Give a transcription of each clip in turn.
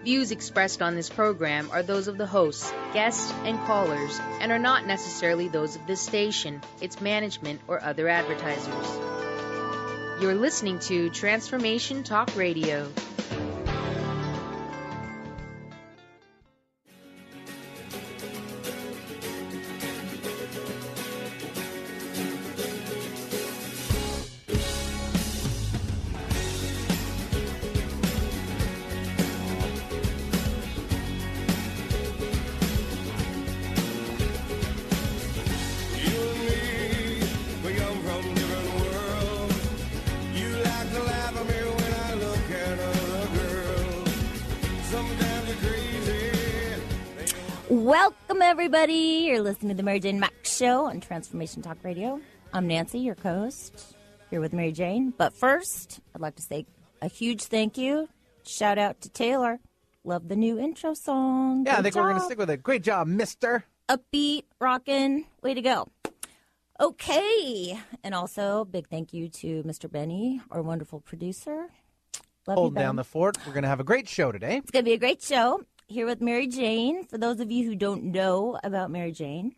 Views expressed on this program are those of the hosts, guests, and callers, and are not necessarily those of this station, its management, or other advertisers. You're listening to Transformation Talk Radio. Welcome, everybody. You're listening to the Mary Jane Mack Show on Transformation Talk Radio. I'm Nancy, your co-host, here with Mary Jane. But first, I'd like to say a huge thank you. Shout out to Taylor. Love the new intro song. Yeah, Good I think job. we're going to stick with it. Great job, mister. Upbeat, rockin'. Way to go. Okay. And also, big thank you to Mr. Benny, our wonderful producer. Love Hold you, Ben. down the fort. We're going to have a great show today. It's going to be a great show. Here with Mary Jane. For those of you who don't know about Mary Jane,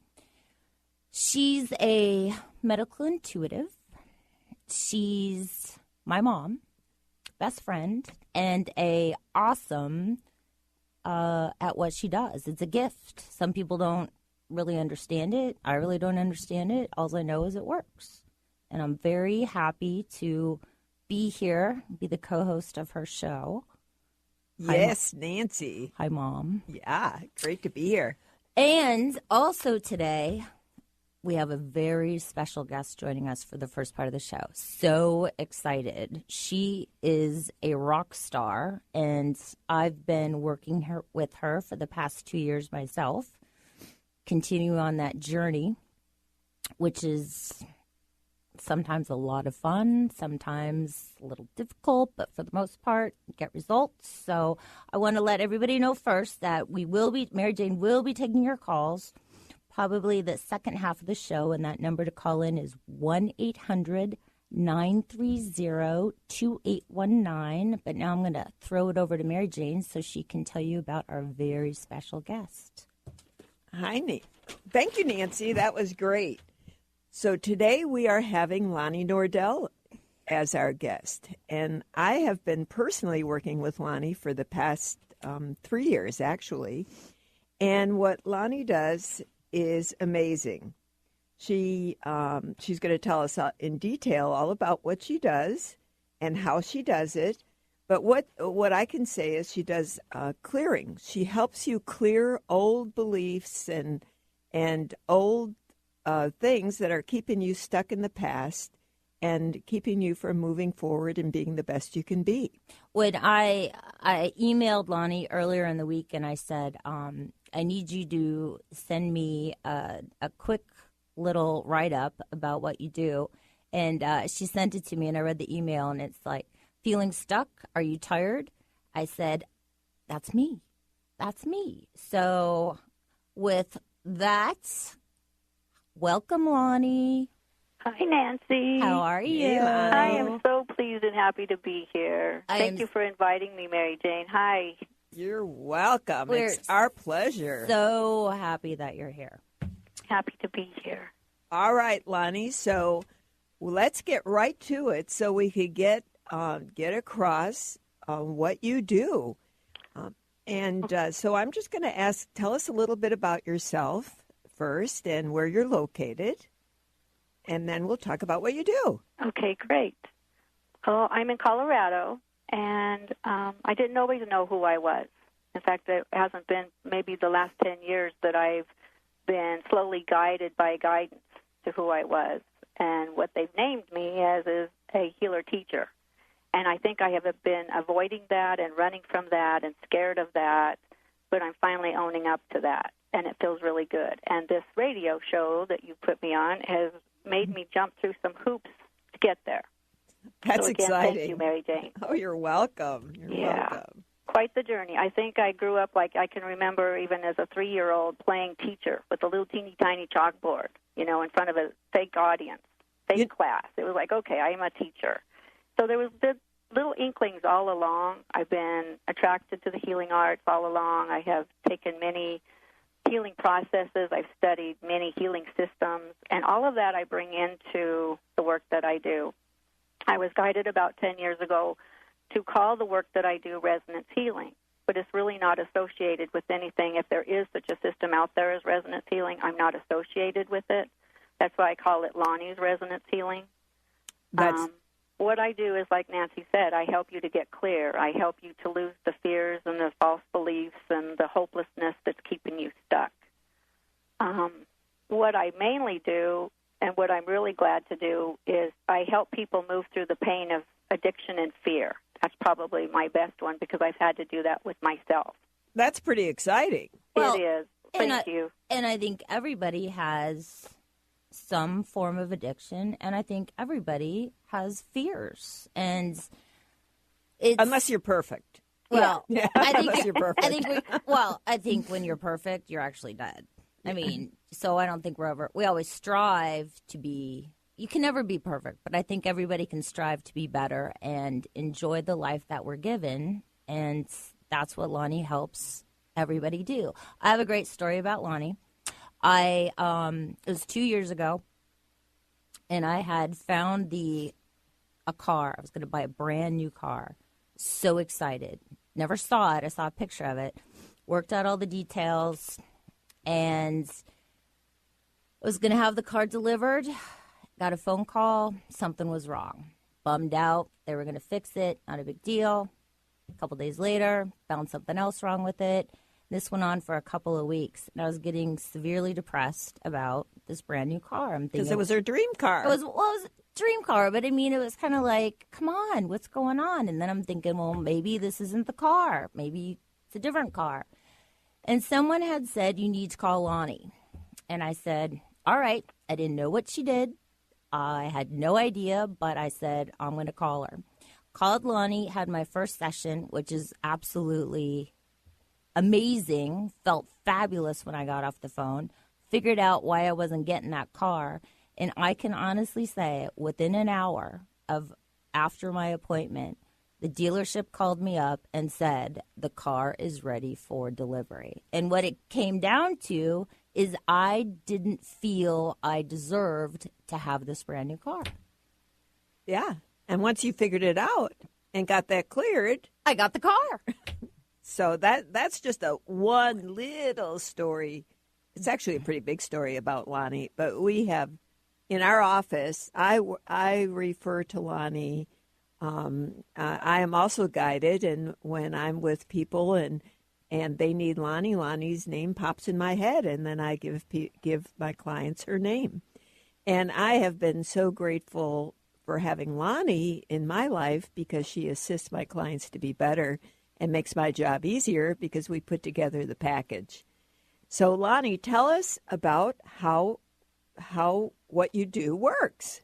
she's a medical intuitive. She's my mom, best friend, and a awesome at what she does. It's a gift. Some people don't really understand it. I really don't understand it. All I know is it works. And I'm very happy to be here, be the co-host of her show. Yes, Nancy. Hi, Mom. Yeah, great to be here. And also today, we have a very special guest joining us for the first part of the show. So excited. She is a rock star, and I've been working with her for the past 2 years myself, continuing on that journey, which is sometimes a lot of fun, sometimes a little difficult, but for the most part, get results. So I want to let everybody know first that Mary Jane will be taking your calls probably the second half of the show, and that number to call in is 1-800-930-2819. But now I'm going to throw it over to Mary Jane so she can tell you about our very special guest. Hi, thank you, Nancy. That was great. So today we are having Lonnie Nordell as our guest. And I have been personally working with Lonnie for the past 3 years, actually. And what Lonnie does is amazing. She's going to tell us in detail all about what she does and how she does it. But what I can say is she does clearing. She helps you clear old beliefs and old things that are keeping you stuck in the past and keeping you from moving forward and being the best you can be. When I emailed Lonnie earlier in the week and I said, I need you to send me a quick little write-up about what you do. And she sent it to me, and I read the email, and it's like, feeling stuck? Are you tired? I said, that's me. That's me. So with that, welcome, Lonnie. Hi, Nancy. How are you? Hey, Lonnie. I am so pleased and happy to be here. Thank you for inviting me, Mary Jane. Hi. You're welcome. We're It's our pleasure. So happy that you're here. Happy to be here. All right, Lonnie. So let's get right to it so we could get across what you do. So I'm just going to tell us a little bit about yourself first and where you're located, and then we'll talk about what you do. Okay, great. Well, I'm in Colorado, and I didn't always know who I was. In fact, it hasn't been maybe the last 10 years that I've been slowly guided by guidance to who I was. And what they've named me as is a healer teacher. And I think I have been avoiding that and running from that and scared of that, but I'm finally owning up to that, and it feels really good. And this radio show that you put me on has made me jump through some hoops to get there. That's so again, exciting. Thank you, Mary Jane. Oh, you're welcome. You're welcome. Quite the journey. I think I grew up like I can remember even as a 3-year-old playing teacher with a little teeny tiny chalkboard, in front of a fake audience, fake class. It was like, okay, I am a teacher. So there was little inklings all along. I've been attracted to the healing arts all along. I have taken many healing processes. I've studied many healing systems, and all of that I bring into the work that I do. I was guided about 10 years ago to call the work that I do resonance healing, but it's really not associated with anything. If there is such a system out there as resonance healing, I'm not associated with it. That's why I call it Lonnie's resonance healing. What I do is, like Nancy said, I help you to get clear. I help you to lose the fears and the false beliefs and the hopelessness that's keeping you stuck. What I mainly do, and what I'm really glad to do, is I help people move through the pain of addiction and fear. That's probably my best one because I've had to do that with myself. That's pretty exciting. Well, it is. Thank you. And I think everybody has some form of addiction, and I think everybody has fears. And it's, unless you're perfect. Well, yeah. I think Unless you're perfect. I think when you're perfect, you're actually dead. I mean, so I don't think we always strive to be. You can never be perfect, but I think everybody can strive to be better and enjoy the life that we're given, and that's what Lonnie helps everybody do. I have a great story about Lonnie. It was 2 years ago, and I had found a car. I was going to buy a brand new car. So excited. Never saw it. I saw a picture of it. Worked out all the details, and was going to have the car delivered. Got a phone call. Something was wrong. Bummed out. They were going to fix it. Not a big deal. A couple days later, found something else wrong with it. This went on for a couple of weeks, and I was getting severely depressed about this brand new car. I'm thinking because it was her dream car. It was a dream car, but I mean, it was kind of like, come on, what's going on? And then I'm thinking, well, maybe this isn't the car. Maybe it's a different car. And someone had said, you need to call Lonnie. And I said, all right. I didn't know what she did. I had no idea, but I said, I'm going to call her. Called Lonnie, had my first session, which is absolutely amazing. Felt fabulous when I got off the phone. Figured out why I wasn't getting that car. And I can honestly say, within an hour of after my appointment, the dealership called me up and said, the car is ready for delivery. And what it came down to is I didn't feel I deserved to have this brand new car. Yeah. And once you figured it out and got that cleared, I got the car. So that's just a one little story. It's actually a pretty big story about Lonnie. But we have, in our office, I refer to Lonnie. I am also guided, and when I'm with people and they need Lonnie, Lonnie's name pops in my head, and then I give my clients her name. And I have been so grateful for having Lonnie in my life because she assists my clients to be better and makes my job easier because we put together the package. So, Lonnie, tell us about how what you do works.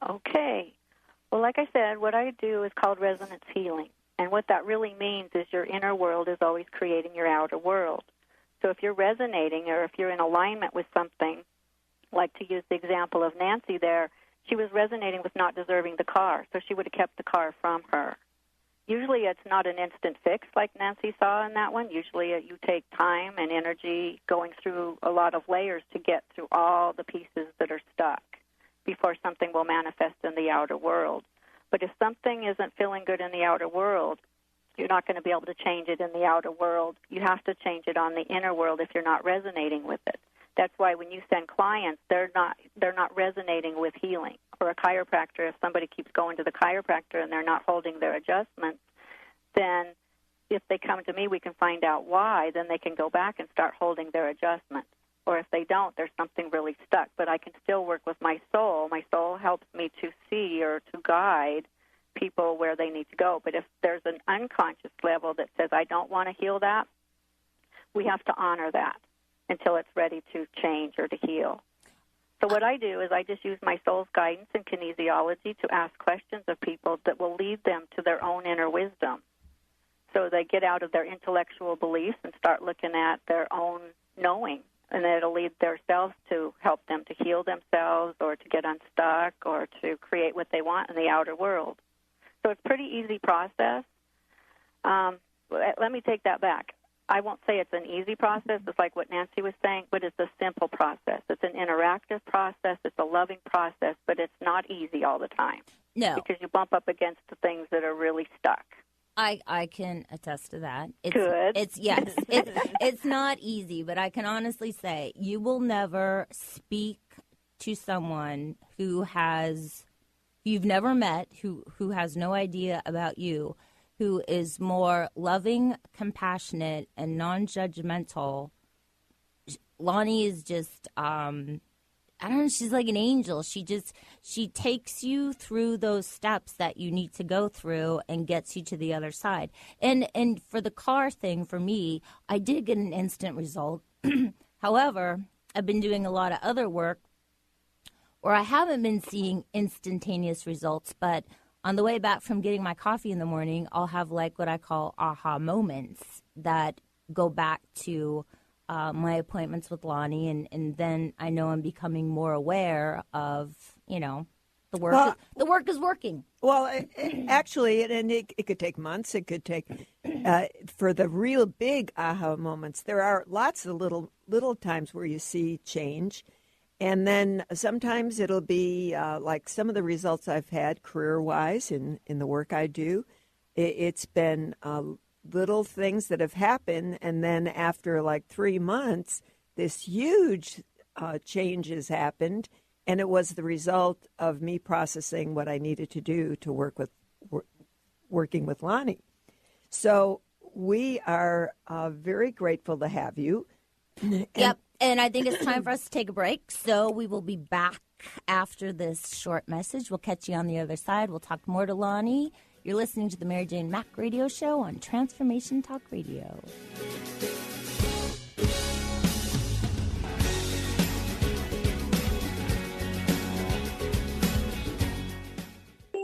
Okay. Well, like I said, what I do is called resonance healing. And what that really means is your inner world is always creating your outer world. So if you're resonating or if you're in alignment with something, like to use the example of Nancy there, she was resonating with not deserving the car, so she would have kept the car from her. Usually it's not an instant fix like Nancy saw in that one. Usually you take time and energy going through a lot of layers to get through all the pieces that are stuck before something will manifest in the outer world. But if something isn't feeling good in the outer world, you're not going to be able to change it in the outer world. You have to change it on the inner world if you're not resonating with it. That's why when you send clients, they're not resonating with healing. Or a chiropractor, if somebody keeps going to the chiropractor and they're not holding their adjustments, then if they come to me, we can find out why. Then they can go back and start holding their adjustments. Or if they don't, there's something really stuck. But I can still work with my soul. My soul helps me to see or to guide people where they need to go. But if there's an unconscious level that says, I don't want to heal that, we have to honor that until it's ready to change or to heal. So what I do is I just use my soul's guidance and kinesiology to ask questions of people that will lead them to their own inner wisdom. So they get out of their intellectual beliefs and start looking at their own knowing. And it'll lead themselves to help them to heal themselves or to get unstuck or to create what they want in the outer world. So it's a pretty easy process. Let me take that back. I won't say it's an easy process. It's like what Nancy was saying, but it's a simple process. It's an interactive process. It's a loving process, but it's not easy all the time. No. Because you bump up against the things that are really stuck. I can attest to that. Good. It's not easy, but I can honestly say you will never speak to someone who you've never met, who has no idea about you, who is more loving, compassionate, and non-judgmental. Lonnie is just, I don't know, she's like an angel. She takes you through those steps that you need to go through and gets you to the other side. And for the car thing, for me, I did get an instant result. However, I've been doing a lot of other work where I haven't been seeing instantaneous results, but on the way back from getting my coffee in the morning, I'll have like what I call aha moments that go back to my appointments with Lonnie, and then I know I'm becoming more aware of, the work. Well, the work is working. Well, actually, it could take months. It could take, for the real big aha moments, there are lots of little times where you see change. And then sometimes it'll be like some of the results I've had career-wise in the work I do. It's been little things that have happened, and then after like 3 months, this huge change has happened, and it was the result of me processing what I needed to do to working with Lonnie. So we are very grateful to have you. Yep. And I think it's time for us to take a break. So we will be back after this short message. We'll catch you on the other side. We'll talk more to Lonnie. You're listening to the Mary Jane Mack Radio Show on Transformation Talk Radio.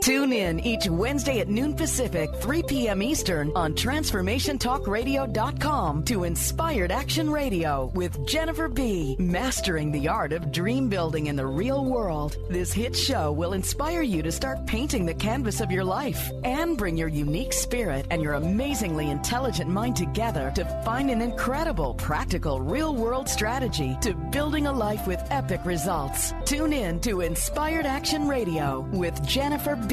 Tune in each Wednesday at noon Pacific, 3 p.m. Eastern on TransformationTalkRadio.com to Inspired Action Radio with Jennifer B. Mastering the art of dream building in the real world. This hit show will inspire you to start painting the canvas of your life and bring your unique spirit and your amazingly intelligent mind together to find an incredible, practical, real-world strategy to building a life with epic results. Tune in to Inspired Action Radio with Jennifer B.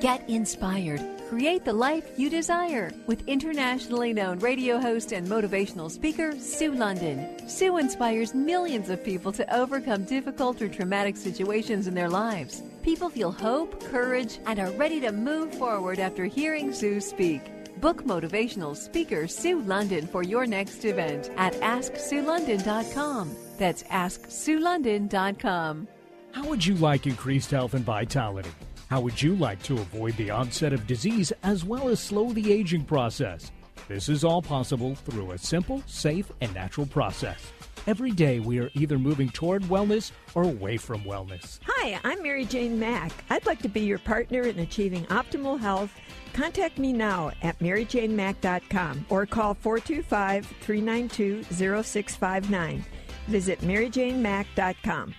Get inspired. Create the life you desire with internationally known radio host and motivational speaker, Sue London. Sue inspires millions of people to overcome difficult or traumatic situations in their lives. People feel hope, courage, and are ready to move forward after hearing Sue speak. Book motivational speaker Sue London for your next event at AskSueLondon.com. That's AskSueLondon.com. How would you like increased health and vitality? How would you like to avoid the onset of disease as well as slow the aging process? This is all possible through a simple, safe, and natural process. Every day we are either moving toward wellness or away from wellness. Hi, I'm Mary Jane Mack. I'd like to be your partner in achieving optimal health. Contact me now at MaryJaneMack.com or call 425-392-0659. Visit MaryJaneMack.com.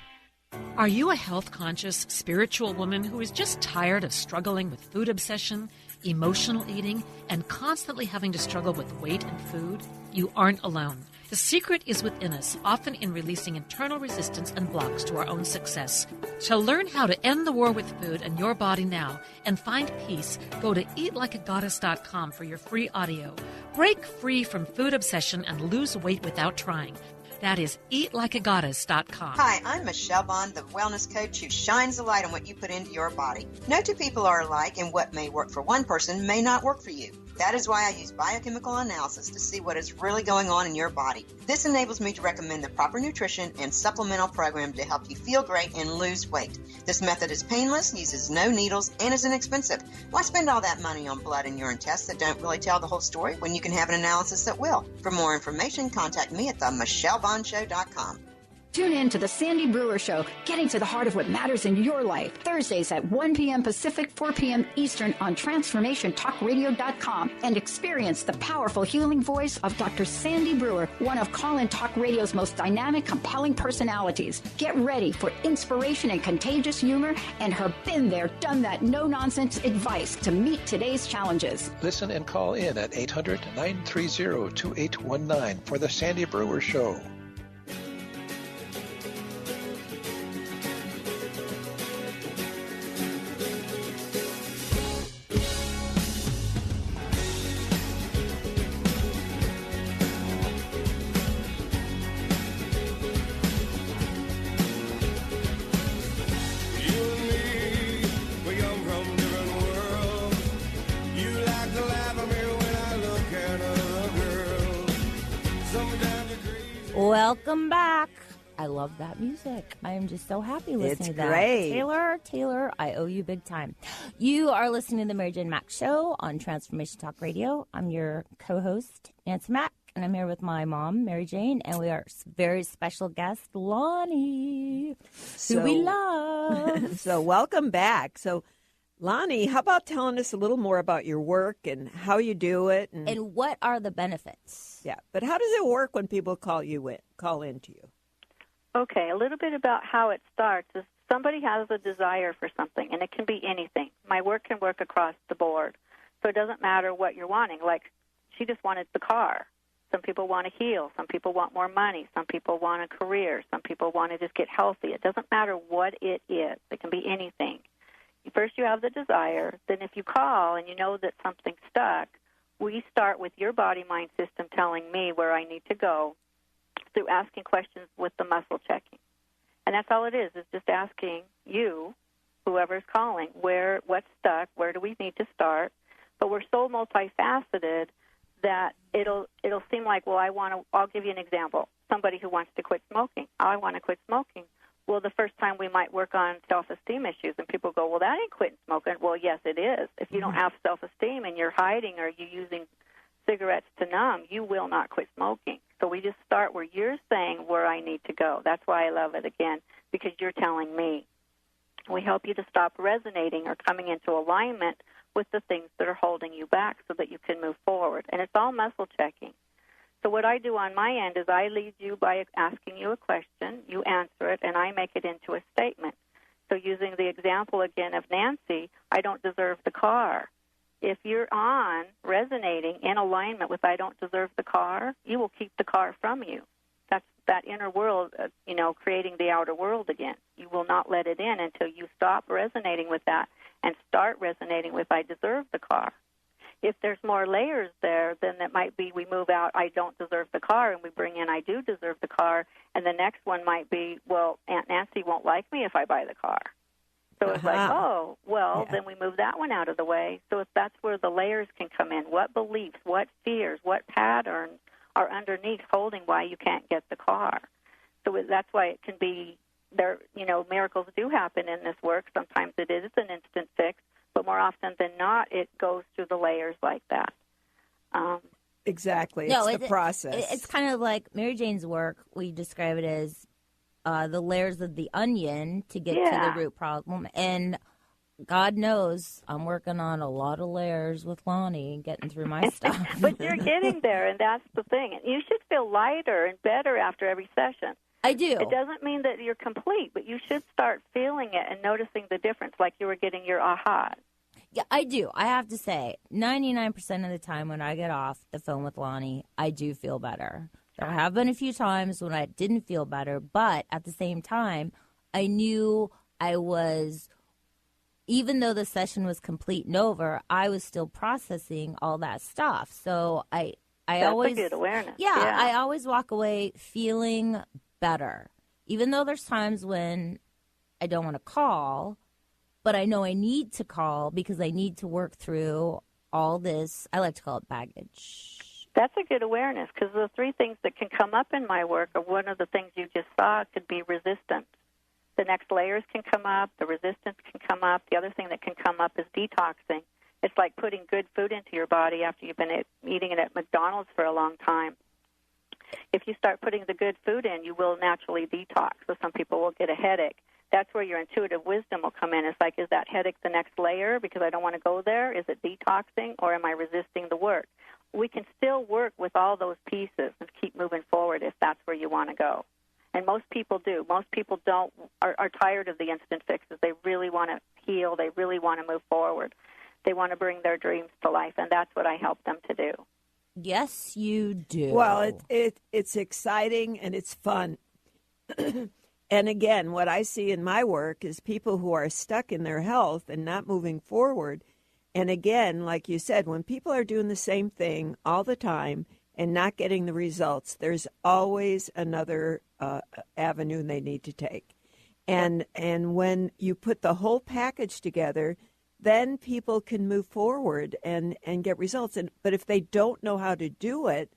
Are you a health-conscious, spiritual woman who is just tired of struggling with food obsession, emotional eating, and constantly having to struggle with weight and food? You aren't alone. The secret is within us, often in releasing internal resistance and blocks to our own success. To learn how to end the war with food and your body now and find peace, go to eatlikeagoddess.com for your free audio. Break free from food obsession and lose weight without trying. That is eatlikeagoddess.com. Hi, I'm Michelle Bond, the wellness coach who shines a light on what you put into your body. No two people are alike, and what may work for one person may not work for you. That is why I use biochemical analysis to see what is really going on in your body. This enables me to recommend the proper nutrition and supplemental program to help you feel great and lose weight. This method is painless, uses no needles, and is inexpensive. Why spend all that money on blood and urine tests that don't really tell the whole story when you can have an analysis that will? For more information, contact me at themichellebondshow.com. Tune in to the Sandy Brewer Show, getting to the heart of what matters in your life. Thursdays at 1 p.m. Pacific, 4 p.m. Eastern on TransformationTalkRadio.com, and experience the powerful healing voice of Dr. Sandy Brewer, one of Call-In Talk Radio's most dynamic, compelling personalities. Get ready for inspiration and contagious humor and her been there, done that, no-nonsense advice to meet today's challenges. Listen and call in at 800-930-2819 for the Sandy Brewer Show. Welcome back. I love that music. I am just so happy listening to that. Great. Taylor, I owe you big time. You are listening to the Mary Jane Mack Show on Transformation Talk Radio. I'm your co-host, Nancy Mack, and I'm here with my mom, Mary Jane, and we are very special guest, Lonnie, who we love. So welcome back. So, Lonnie, how about telling us a little more about your work and how you do it? And what are the benefits? Yeah, but how does it work when people call into you? Okay, a little bit about how it starts is somebody has a desire for something, and it can be anything. My work can work across the board, so it doesn't matter what you're wanting. Like, she just wanted the car. Some people want to heal. Some people want more money. Some people want a career. Some people want to just get healthy. It doesn't matter what it is. It can be anything. First, you have the desire. Then if you call and you know that something's stuck, we start with your body-mind system telling me where I need to go through asking questions with the muscle checking. And that's all it is just asking you, whoever's calling, what's stuck, where do we need to start. But we're so multifaceted that it'll seem like, well, I'll give you an example. Somebody who wants to quit smoking. I want to quit smoking. Well, the first time we might work on self-esteem issues, and people go, well, that ain't quitting smoking. Well, yes, it is. If you don't have self-esteem and you're hiding or you're using cigarettes to numb, you will not quit smoking. So we just start where you're saying where I need to go. That's why I love it, again, because you're telling me. We help you to stop resonating or coming into alignment with the things that are holding you back so that you can move forward. And it's all muscle checking. So what I do on my end is I lead you by asking you a question, you answer it, and I make it into a statement. So using the example again of Nancy, I don't deserve the car. If you're on resonating in alignment with I don't deserve the car, you will keep the car from you. That's that inner world, creating the outer world again. You will not let it in until you stop resonating with that and start resonating with I deserve the car. If there's more layers there, then it might be we move out I don't deserve the car and we bring in I do deserve the car, and the next one might be, well, Aunt Nancy won't like me if I buy the car. So it's like, oh, well, then we move that one out of the way. So if that's where the layers can come in. What beliefs, what fears, what patterns are underneath holding why you can't get the car? So that's why it can be there. Miracles do happen in this work. Sometimes it is an instant fix, but more often than not, it goes through the layers like that. Exactly. It's the process. It's kind of like Mary Jane's work. We describe it as the layers of the onion to get to the root problem. And God knows I'm working on a lot of layers with Lonnie, getting through my stuff. But you're getting there, and that's the thing. You should feel lighter and better after every session. I do. It doesn't mean that you're complete, but you should start feeling it and noticing the difference, like you were getting your aha. Yeah, I do. I have to say, 99% of the time when I get off the phone with Lonnie, I do feel better. There have been a few times when I didn't feel better, but at the same time, I knew I was, even though the session was complete and over, I was still processing all that stuff. So I That's always, a good awareness. Yeah, I always walk away feeling better, even though there's times when I don't want to call, but I know I need to call because I need to work through all this. I like to call it baggage. That's a good awareness, because the three things that can come up in my work are one of the things you just saw could be resistance. The next layers can come up, the resistance can come up. The other thing that can come up is detoxing. It's like putting good food into your body after you've been eating it at McDonald's for a long time. If you start putting the good food in, you will naturally detox. So some people will get a headache. That's where your intuitive wisdom will come in. It's like, is that headache the next layer because I don't want to go there? Is it detoxing, or am I resisting the work? We can still work with all those pieces and keep moving forward if that's where you want to go. And most people do. Most people are tired of the instant fixes. They really want to heal. They really want to move forward. They want to bring their dreams to life, and that's what I help them to do. Yes, you do. Well, it's exciting and it's fun. And again, what I see in my work is people who are stuck in their health and not moving forward. And again, like you said, when people are doing the same thing all the time and not getting the results, there's always another avenue they need to take. And when you put the whole package together, then people can move forward and get results. But if they don't know how to do it,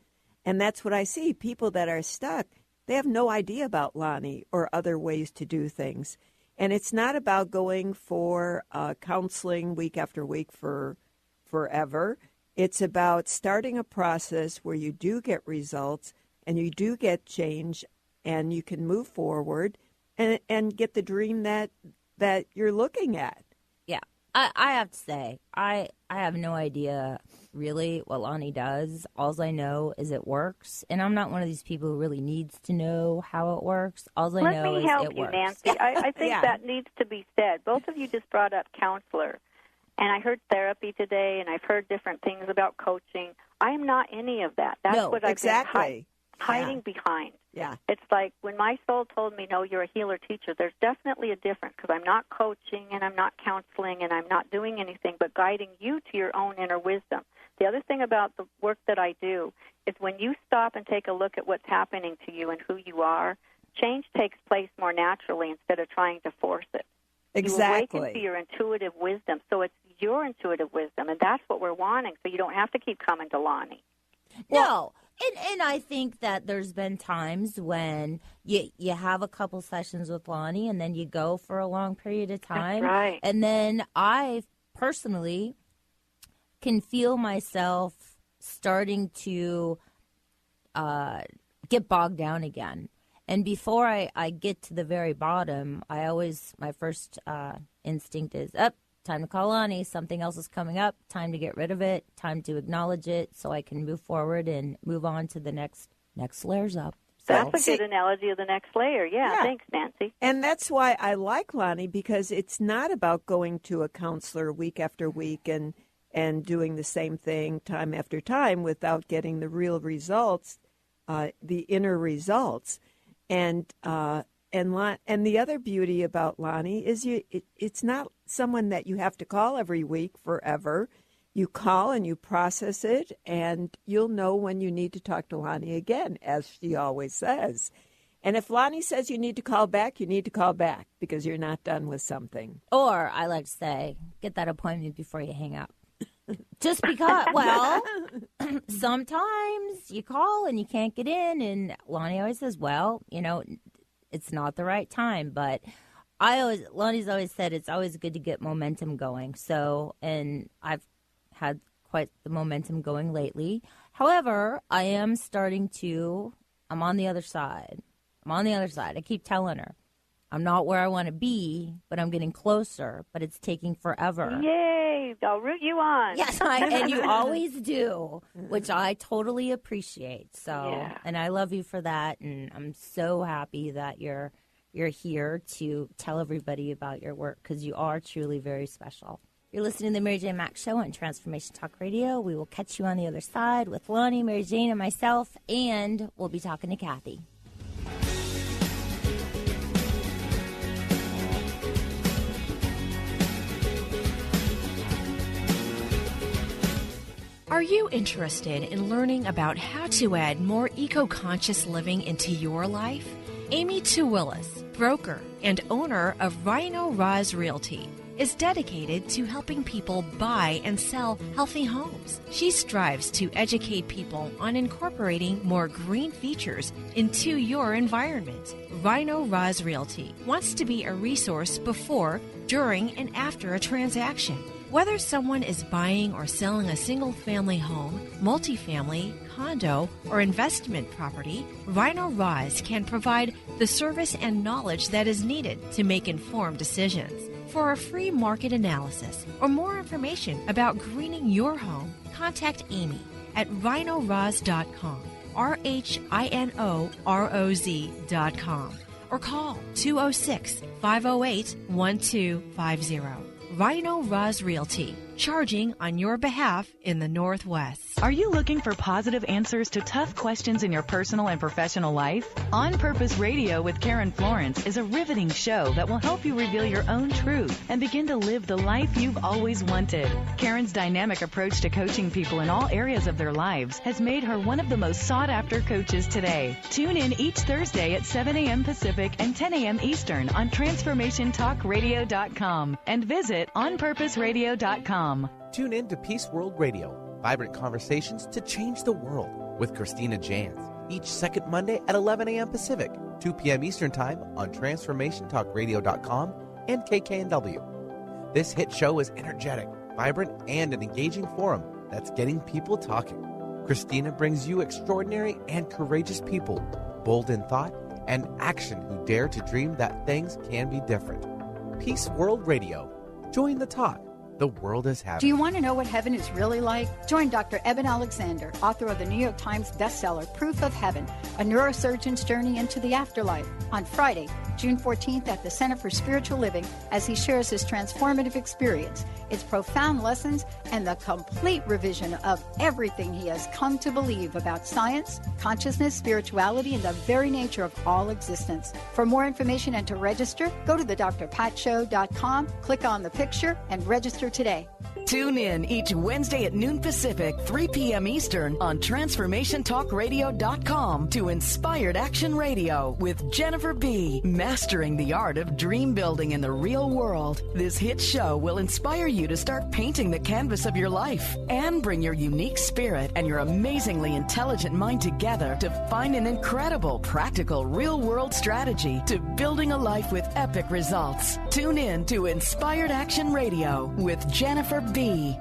and that's what I see, people that are stuck, they have no idea about Lonnie or other ways to do things. And it's not about going for counseling week after week for forever. It's about starting a process where you do get results and you do get change and you can move forward and get the dream that you're looking at. Yeah. I have to say, I have no idea really what Lonnie does. All I know is it works. And I'm not one of these people who really needs to know how it works. All I know is it works. Let me help you, Nancy. I think that needs to be said. Both of you just brought up counselor. And I heard therapy today, and I've heard different things about coaching. I am not any of that. That's what I've been hiding behind. Yeah. It's like when my soul told me, no, you're a healer teacher, there's definitely a difference because I'm not coaching and I'm not counseling and I'm not doing anything but guiding you to your own inner wisdom. The other thing about the work that I do is when you stop and take a look at what's happening to you and who you are, change takes place more naturally instead of trying to force it. Exactly. You awaken to your intuitive wisdom. So it's your intuitive wisdom, and that's what we're wanting, so you don't have to keep coming to Lonnie. No. And I think that there's been times when you have a couple sessions with Lonnie and then you go for a long period of time. That's right. And then I personally can feel myself starting to get bogged down again. And before I get to the very bottom, my first instinct is, time to call Lonnie. Something else is coming up. Time to get rid of it. Time to acknowledge it so I can move forward and move on to the next layers up. So. That's a good analogy of the next layer. Yeah, thanks, Nancy. And that's why I like Lonnie, because it's not about going to a counselor week after week and doing the same thing time after time without getting the real results, the inner results. And the other beauty about Lonnie is it's not someone that you have to call every week forever. You call and you process it, and you'll know when you need to talk to Lonnie again, as she always says. And if Lonnie says you need to call back, you need to call back because you're not done with something. Or I like to say, get that appointment before you hang up. Just because, well, sometimes you call and you can't get in, and Lonnie always says, well, it's not the right time, but Lonnie's always said it's always good to get momentum going. So, and I've had quite the momentum going lately. However, I'm on the other side. I keep telling her, I'm not where I want to be, but I'm getting closer, but it's taking forever. Yay! I'll root you on. Yes, and you always do, which I totally appreciate. So, and I love you for that, and I'm so happy that you're here to tell everybody about your work because you are truly very special. You're listening to the Mary Jane Mack Show on Transformation Talk Radio. We will catch you on the other side with Lonnie, Mary Jane, and myself, and we'll be talking to Kathy. Are you interested in learning about how to add more eco-conscious living into your life? Amy Willis, broker and owner of Rhino Roz Realty, is dedicated to helping people buy and sell healthy homes. She strives to educate people on incorporating more green features into your environment. Rhino Roz Realty wants to be a resource before, during, and after a transaction. Whether someone is buying or selling a single-family home, multifamily, condo, or investment property, Rhino Roz can provide the service and knowledge that is needed to make informed decisions. For a free market analysis or more information about greening your home, contact Amy at rhinoroz.com, RHINOROZ.com, or call 206-508-1250. Rhino Roz Realty, charging on your behalf in the Northwest. Are you looking for positive answers to tough questions in your personal and professional life? On Purpose Radio with Karen Florence is a riveting show that will help you reveal your own truth and begin to live the life you've always wanted. Karen's dynamic approach to coaching people in all areas of their lives has made her one of the most sought-after coaches today. Tune in each Thursday at 7 a.m. Pacific and 10 a.m. Eastern on TransformationTalkRadio.com and visit OnPurposeRadio.com. Tune in to Peace World Radio, vibrant conversations to change the world with Christina Jans, each second Monday at 11 a.m. Pacific, 2 p.m. Eastern Time on TransformationTalkRadio.com and KKNW. This hit show is energetic, vibrant, and an engaging forum that's getting people talking. Christina brings you extraordinary and courageous people, bold in thought and action who dare to dream that things can be different. Peace World Radio. Join the talk. The world is having. Do you want to know what heaven is really like? Join Dr. Eben Alexander, author of the New York Times bestseller, Proof of Heaven, a neurosurgeon's journey into the afterlife, on Friday, June 14th at the Center for Spiritual Living as he shares his transformative experience, its profound lessons, and the complete revision of everything he has come to believe about science, consciousness, spirituality, and the very nature of all existence. For more information and to register, go to thedrpatshow.com, click on the picture, and register today. Tune in each Wednesday at noon Pacific, 3 p.m. Eastern on TransformationTalkRadio.com to Inspired Action Radio with Jennifer B. Mastering the art of dream building in the real world. This hit show will inspire you to start painting the canvas of your life and bring your unique spirit and your amazingly intelligent mind together to find an incredible, practical, real-world strategy to building a life with epic results. Tune in to Inspired Action Radio with Jennifer B.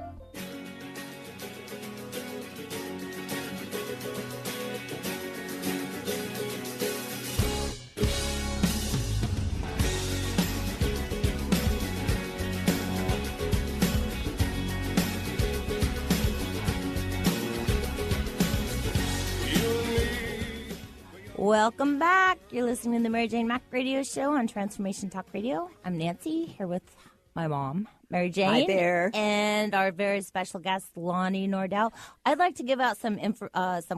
Welcome back. You're listening to the Mary Jane Mack Radio Show on Transformation Talk Radio. I'm Nancy, here with my mom, Mary Jane. Hi there. And our very special guest, Lonnie Nordell. I'd like to give out some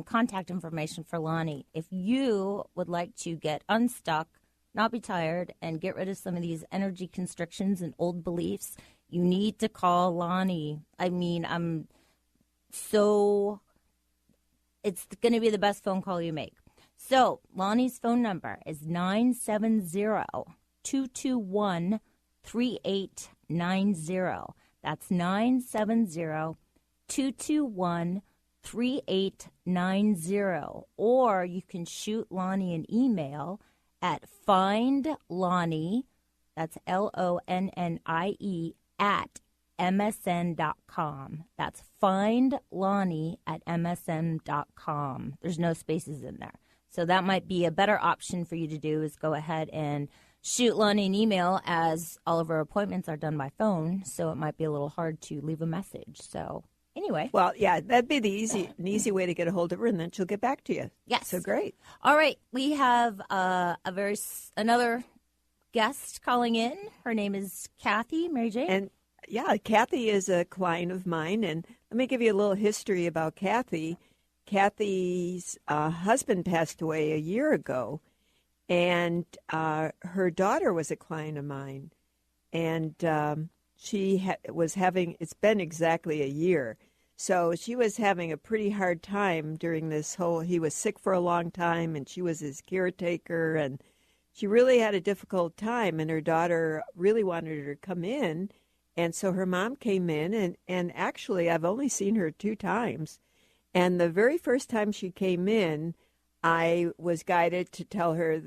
contact information for Lonnie. If you would like to get unstuck, not be tired, and get rid of some of these energy constrictions and old beliefs, you need to call Lonnie. I mean, it's going to be the best phone call you make. So Lonnie's phone number is 970-221-3890. That's 970-221-3890. Or you can shoot Lonnie an email at findlonnie, that's LONNIE, at MSN.com. That's findlonnie at MSN.com. There's no spaces in there. So that might be a better option for you to do, is go ahead and shoot Lonnie an email, as all of our appointments are done by phone, so it might be a little hard to leave a message. So anyway. Well, yeah, that'd be an easy way to get a hold of her, and then she'll get back to you. Yes. So great. All right. We have another guest calling in. Her name is Kathy. Mary Jane. And yeah, Kathy is a client of mine, and let me give you a little history about Kathy. Kathy's husband passed away a year ago, and her daughter was a client of mine, and it's been exactly a year, so she was having a pretty hard time during he was sick for a long time, and she was his caretaker, and she really had a difficult time, and her daughter really wanted her to come in, and so her mom came in, and actually I've only seen her 2 times. And the very first time she came in, I was guided to tell her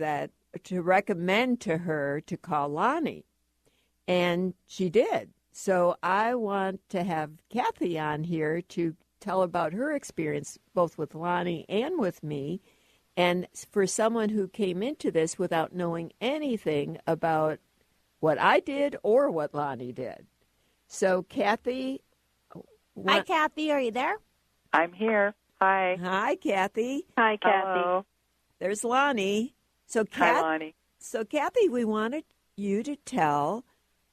to recommend to her to call Lonnie. And she did. So I want to have Kathy on here to tell about her experience, both with Lonnie and with me. And for someone who came into this without knowing anything about what I did or what Lonnie did. So, Kathy. Hi, Kathy. Are you there? I'm here. Hi. Hi, Kathy. Hi, Kathy. Hello. There's Lonnie. So, Hi, Lonnie. So, Kathy, we wanted you to tell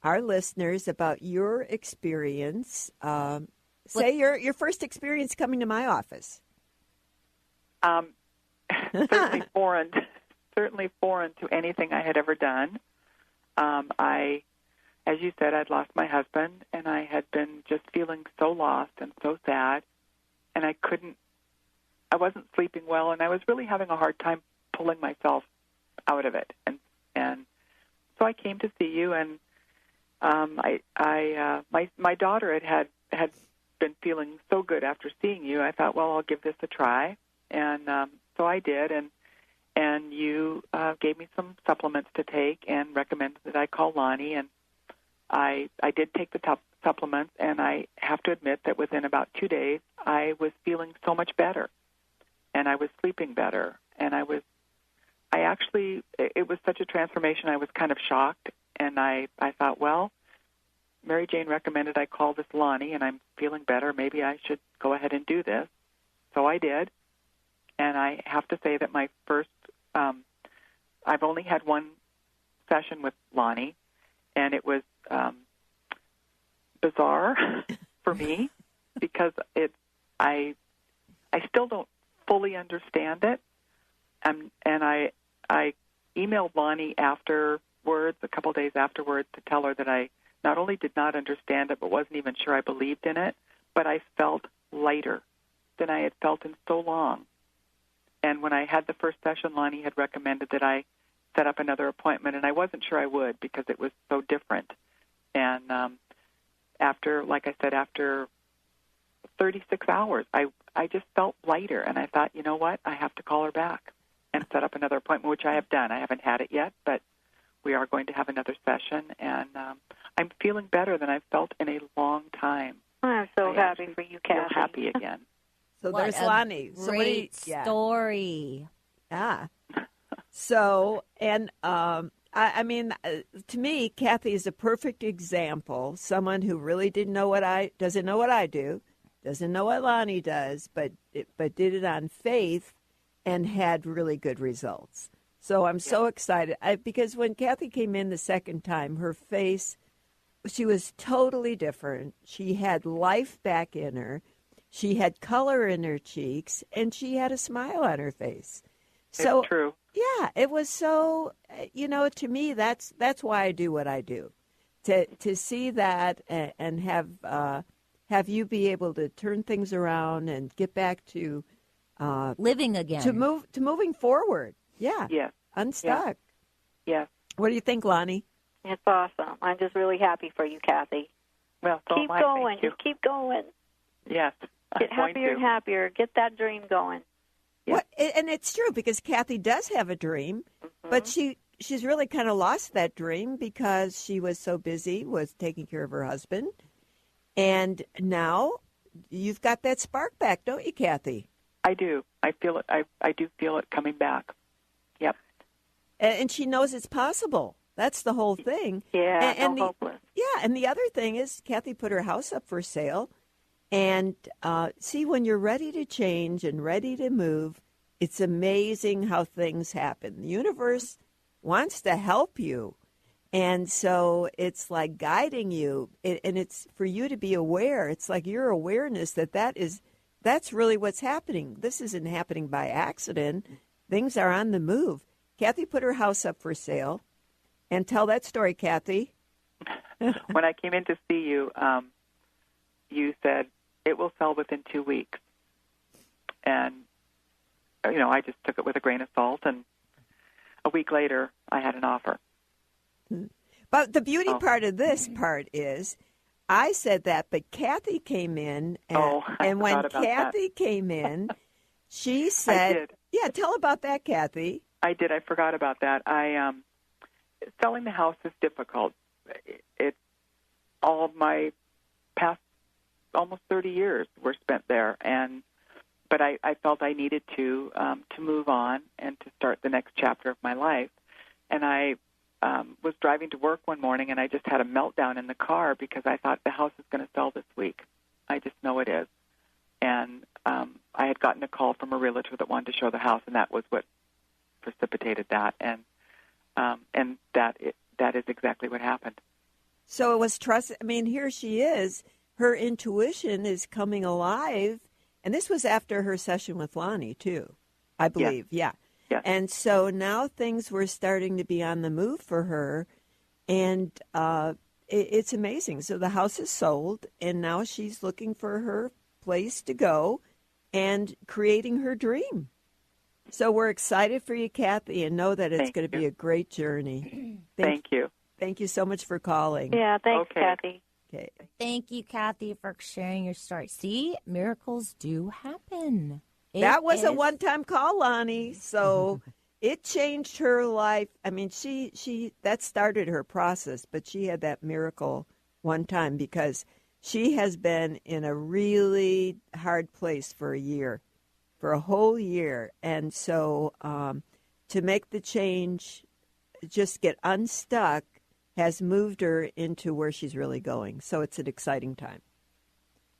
our listeners about your experience. Say your first experience coming to my office. Certainly foreign to anything I had ever done. As you said, I'd lost my husband, and I had been just feeling so lost and so sad, and I wasn't sleeping well, and I was really having a hard time pulling myself out of it. And so I came to see you, and my daughter had been feeling so good after seeing you. I thought, well, I'll give this a try, and so I did, and you gave me some supplements to take and recommended that I call Lonnie, and I did take the supplements, and I have to admit that within about 2 days, I was feeling so much better, and I was sleeping better, and it was such a transformation, I was kind of shocked, and I thought, well, Mary Jane recommended I call this Lonnie, and I'm feeling better. Maybe I should go ahead and do this. So I did, and I have to say that my first, I've only had one session with Lonnie, and it was bizarre for me because I still don't fully understand it, and I emailed Lonnie afterwards, a couple days afterwards, to tell her that I not only did not understand it, but wasn't even sure I believed in it, but I felt lighter than I had felt in so long. And when I had the first session, Lonnie had recommended that I set up another appointment, and I wasn't sure I would because it was so different. And after 36 hours, I just felt lighter, and I thought, you know what, I have to call her back and set up another appointment, which I have done. I haven't had it yet, but we are going to have another session, and I'm feeling better than I've felt in a long time. I'm so happy for you, Kathy. I feel happy again. So there's Lonnie. Great story. Yeah. So, and I mean, to me, Kathy is a perfect example. Someone who really doesn't know what I do, doesn't know what Lonnie does, but did it on faith and had really good results. So I'm so excited because when Kathy came in the second time, her face, she was totally different. She had life back in her. She had color in her cheeks, and she had a smile on her face. So, it's true. Yeah, it was so, to me, that's why I do what I do. To see that and have you be able to turn things around and get back to living again. To moving forward. Yeah. Yes. Unstuck. Yes. What do you think, Lonnie? It's awesome. I'm just really happy for you, Kathy. Well, so keep am I. going. Thank you. Just keep going. Yes. Get happier and happier. Get that dream going. Well, and it's true because Kathy does have a dream, but she's really kind of lost that dream because she was so busy with taking care of her husband. And now you've got that spark back, don't you, Kathy? I do. I feel it. I do feel it coming back. Yep. And she knows it's possible. That's the whole thing. Yeah, and hopeless. Yeah, and the other thing is Kathy put her house up for sale. And see, when you're ready to change and ready to move, it's amazing how things happen. The universe wants to help you. And so it's like guiding you. And it's for you to be aware. It's like your awareness that's really what's happening. This isn't happening by accident. Things are on the move. Kathy put her house up for sale. And tell that story, Kathy. When I came in to see you, you said, it will sell within 2 weeks. And, I just took it with a grain of salt, and a week later, I had an offer. But the beauty part of this part is, I said that, but Kathy came in, and when Kathy came in, she said, I did. Yeah, tell about that, Kathy. I did. I forgot about that. Selling the house is difficult. all of my past almost 30 years were spent there, but I felt I needed to move on and to start the next chapter of my life. And I was driving to work one morning, and I just had a meltdown in the car because I thought the house is going to sell this week. I just know it is. And I had gotten a call from a realtor that wanted to show the house, and that was what precipitated that. And that is exactly what happened. So it was trust. I mean, here she is. Her intuition is coming alive. And this was after her session with Lonnie, too, I believe. Yeah. Yes. And so now things were starting to be on the move for her. And it's amazing. So the house is sold, and now she's looking for her place to go and creating her dream. So we're excited for you, Kathy, and know that it's going to be a great journey. Thank you. Thank you so much for calling. Yeah, thanks, Kathy. Okay. Thank you, Kathy, for sharing your story. See, miracles do happen. That was a one-time call, Lonnie. So it changed her life. I mean, she that started her process, but she had that miracle one time because she has been in a really hard place for a whole year. And so to make the change, just get unstuck, has moved her into where she's really going. So it's an exciting time.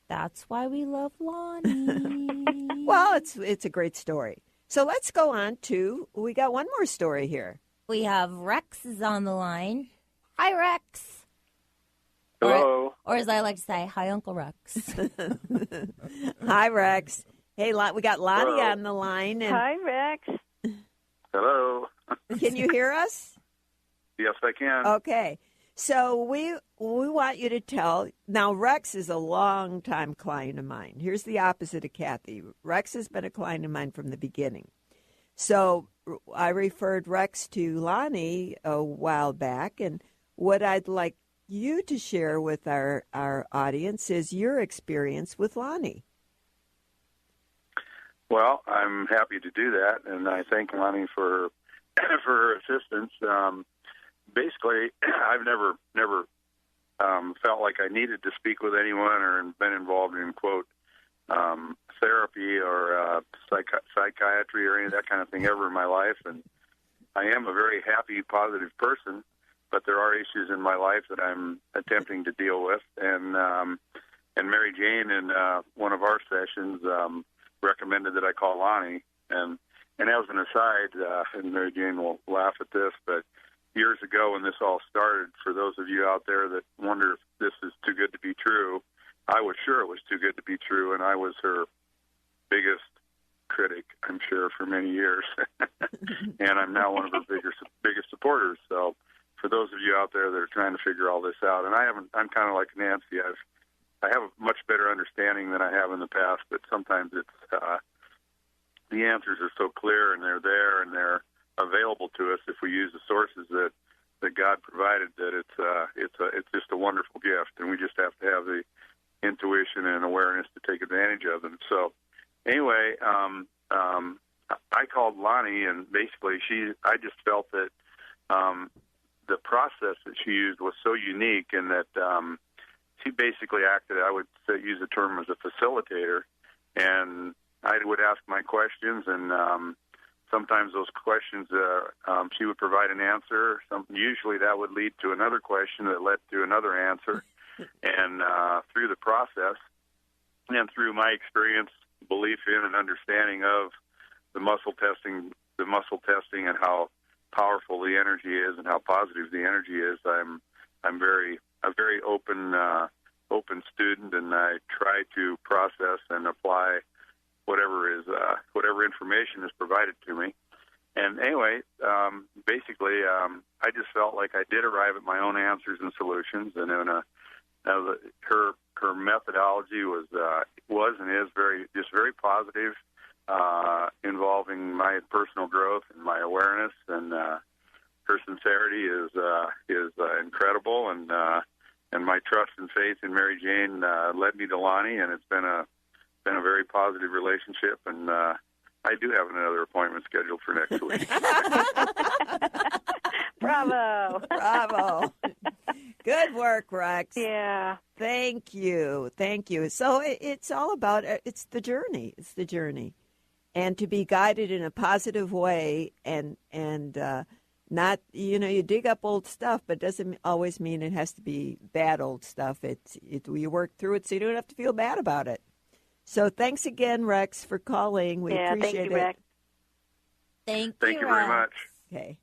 That's why we love Lonnie. Well, it's a great story. So let's go on to, we got one more story here. We have Rex is on the line. Hi, Rex. Hello. Or as I like to say, hi, Uncle Rex. Hi, Rex. Hey, we got Lonnie Hello. on the line. And Hi, Rex. Hello. can you hear us? Yes, I can. Okay. So we want you to tell. Now, Rex is a long-time client of mine. Here's the opposite of Kathy. Rex has been a client of mine from the beginning. So I referred Rex to Lonnie a while back, and what I'd like you to share with our audience is your experience with Lonnie. Well, I'm happy to do that, and I thank Lonnie for her assistance. Basically, I've never felt like I needed to speak with anyone or been involved in, quote, therapy or psychiatry or any of that kind of thing ever in my life. And I am a very happy, positive person, but there are issues in my life that I'm attempting to deal with. And Mary Jane, in one of our sessions, recommended that I call Lonnie. And as an aside, and Mary Jane will laugh at this, but years ago when this all started, for those of you out there that wonder if this is too good to be true, I was sure it was too good to be true, and I was her biggest critic, I'm sure, for many years. And I'm now one of her biggest supporters. So for those of you out there that are trying to figure all this out, and I'm kind of like Nancy, I have a much better understanding than I have in the past, but sometimes it's the answers are so clear and they're there and they're available to us if we use the sources that God provided, that it's just a wonderful gift, and we just have to have the intuition and awareness to take advantage of them. So anyway, I called Lonnie, and basically I just felt that the process that she used was so unique, and that she basically acted, I would say, use the term as a facilitator, and I would ask my questions, and sometimes those questions, she would provide an answer. Usually that would lead to another question that led to another answer. And through the process and through my experience, belief in and understanding of the muscle testing and how powerful the energy is and how positive the energy is, I'm a very open student, and I try to process and apply whatever information is provided to me. And anyway, basically, I just felt like I did arrive at my own answers and solutions. And then her methodology was and is very positive, involving my personal growth and my awareness. And her sincerity is incredible. And my trust and faith in Mary Jane led me to Lonnie, and it's been a very positive relationship, and I do have another appointment scheduled for next week. Bravo. Bravo. Good work, Rex. Yeah. Thank you. So it's all about, it's the journey. It's the journey. And to be guided in a positive way and not, you dig up old stuff, but doesn't always mean it has to be bad old stuff. You work through it so you don't have to feel bad about it. So thanks again, Rex, for calling. We appreciate thank you, it. Rex. Thank you very much. Okay.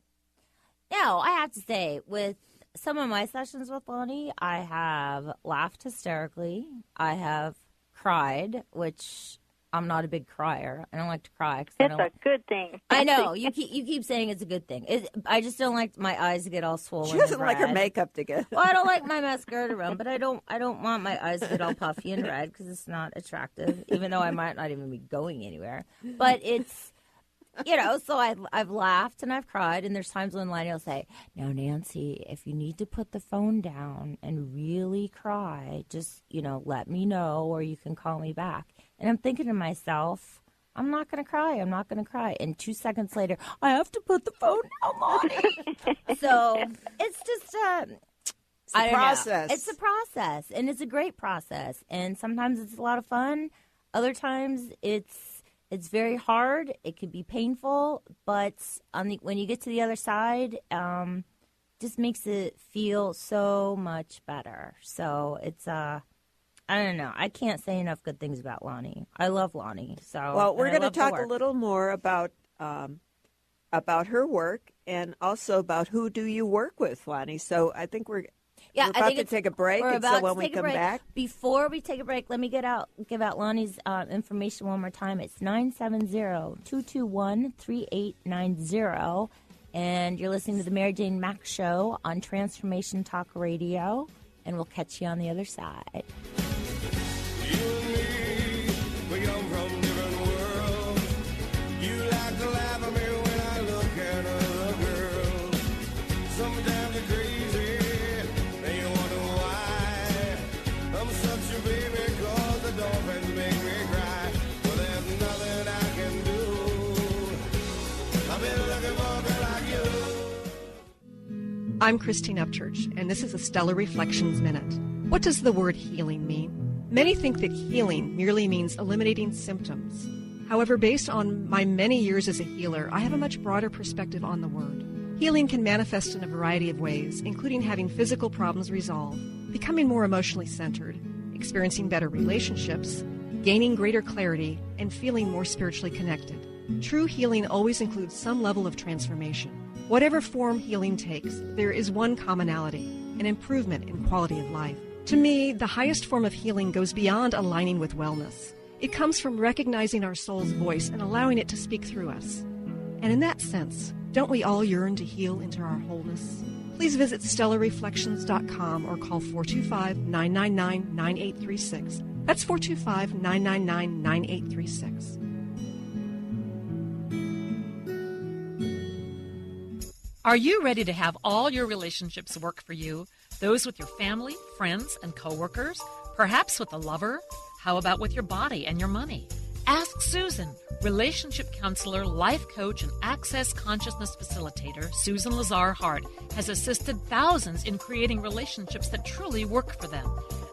Now, I have to say, with some of my sessions with Lonnie, I have laughed hysterically. I have cried, which I'm not a big crier. I don't like to cry. It's a good thing. I know. You keep saying it's a good thing. I just don't like my eyes to get all swollen. She doesn't and like her red. makeup to get. Well, I don't like my mascara to run, but I don't want my eyes to get all puffy and red because it's not attractive, even though I might not even be going anywhere. But it's, so I've laughed and I've cried, and there's times when Lonnie will say, "No, Nancy, if you need to put the phone down and really cry, just, let me know, or you can call me back." And I'm thinking to myself, I'm not going to cry. And 2 seconds later, I have to put the phone down, Lonnie. So it's just it's a process. It's a process, and it's a great process. And sometimes it's a lot of fun. Other times it's very hard. It can be painful, but when you get to the other side, just makes it feel so much better. So it's I don't know. I can't say enough good things about Lonnie. I love Lonnie. Well, we're going to talk a little more about her work and also about who do you work with, Lonnie. So I think we're about to take a break. We're and about so when to we take a come break. back, Before we take a break, let me give out Lonnie's information one more time. It's 970-221-3890. And you're listening to the Mary Jane Mack Show on Transformation Talk Radio. And we'll catch you on the other side. I'm Christine Upchurch, and this is a Stellar Reflections Minute. What does the word healing mean? Many think that healing merely means eliminating symptoms. However, based on my many years as a healer, I have a much broader perspective on the word. Healing can manifest in a variety of ways, including having physical problems resolved, becoming more emotionally centered, experiencing better relationships, gaining greater clarity, and feeling more spiritually connected. True healing always includes some level of transformation. Whatever form healing takes, there is one commonality, an improvement in quality of life. To me, the highest form of healing goes beyond aligning with wellness. It comes from recognizing our soul's voice and allowing it to speak through us. And in that sense, don't we all yearn to heal into our wholeness? Please visit stellarreflections.com or call 425-999-9836. That's 425-999-9836. Are you ready to have all your relationships work for you? Those with your family, friends, and coworkers? Perhaps with a lover? How about with your body and your money? Ask Susan. Relationship counselor, life coach, and access consciousness facilitator Susan Lazar-Hart has assisted thousands in creating relationships that truly work for them.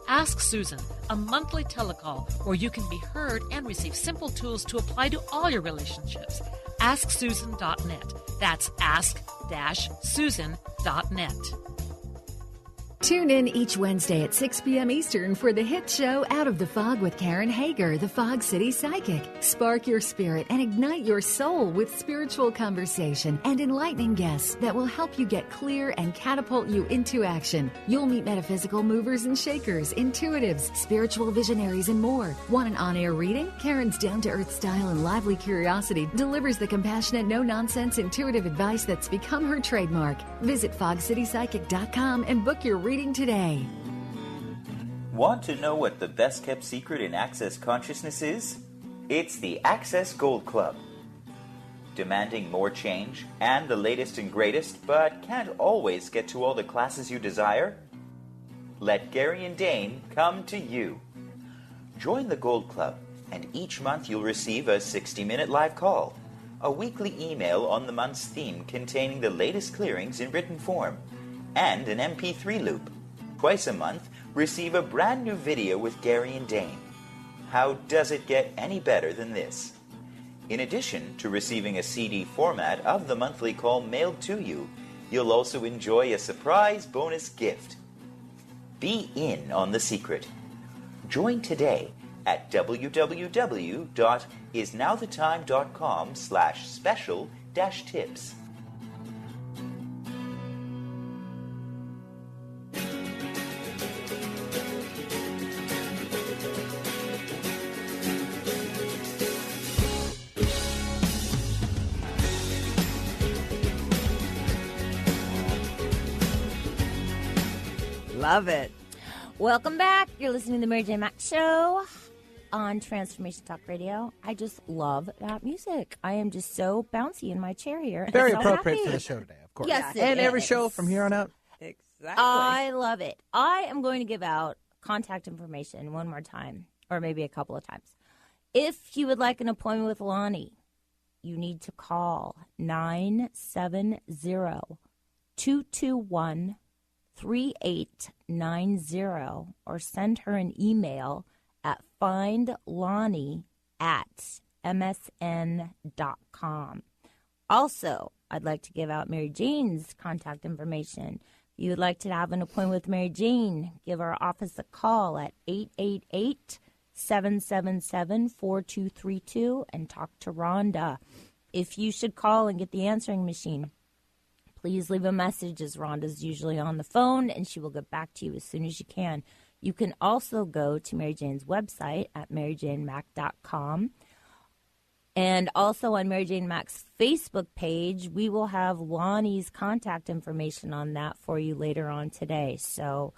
Ask Susan, a monthly telecall where you can be heard and receive simple tools to apply to all your relationships. AskSusan.net. That's ask-susan.net. Tune in each Wednesday at 6 p.m. Eastern for the hit show Out of the Fog with Karen Hager, the Fog City Psychic. Spark your spirit and ignite your soul with spiritual conversation and enlightening guests that will help you get clear and catapult you into action. You'll meet metaphysical movers and shakers, intuitives, spiritual visionaries, and more. Want an on-air reading? Karen's down-to-earth style and lively curiosity delivers the compassionate, no-nonsense, intuitive advice that's become her trademark. Visit fogcitypsychic.com and book your reading today. Want to know what the best-kept secret in Access Consciousness is? It's the Access Gold Club. Demanding more change and the latest and greatest, but can't always get to all the classes you desire? Let Gary and Dane come to you. Join the Gold Club, and each month you'll receive a 60-minute live call, a weekly email on the month's theme containing the latest clearings in written form, and an MP3 loop. Twice a month, receive a brand new video with Gary and Dane. How does it get any better than this? In addition to receiving a CD format of the monthly call mailed to you, you'll also enjoy a surprise bonus gift. Be in on the secret. Join today at www.isnowthetime.com/special-tips. Love it. Welcome back. You're listening to the Mary Jane Mack Show on Transformation Talk Radio. I just love that music. I am just so bouncy in my chair here. Very so appropriate happy. for the show today, of course. Yes, and it every is. show from here on out. Exactly. I love it. I am going to give out contact information one more time, or maybe a couple of times. If you would like an appointment with Lonnie, you need to call 970-221-3890 or send her an email at findlonnie@msn.com. Also, I'd like to give out Mary Jane's contact information. If you would like to have an appointment with Mary Jane, give our office a call at 888-777-4232 and talk to Rhonda. If you should call and get the answering machine, please leave a message, as Rhonda's usually on the phone, and she will get back to you as soon as you can. You can also go to Mary Jane's website at maryjanemack.com. And also on Mary Jane Mack's Facebook page, we will have Lonnie's contact information on that for you later on today. So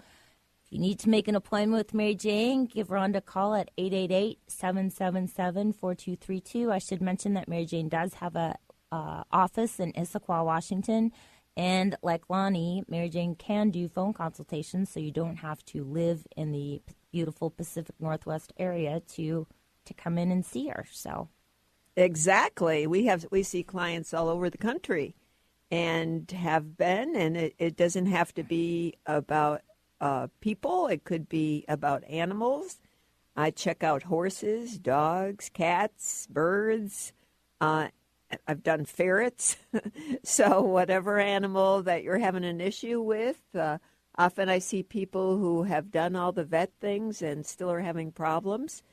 if you need to make an appointment with Mary Jane, give Rhonda a call at 888-777-4232. I should mention that Mary Jane does have a office in Issaquah, Washington. And like Lonnie, Mary Jane can do phone consultations, so you don't have to live in the beautiful Pacific Northwest area to come in and see her. So exactly. We see clients all over the country and have been, and it doesn't have to be about people. It could be about animals. I check out horses, dogs, cats, birds. I've done ferrets. So whatever animal that you're having an issue with, often I see people who have done all the vet things and still are having problems.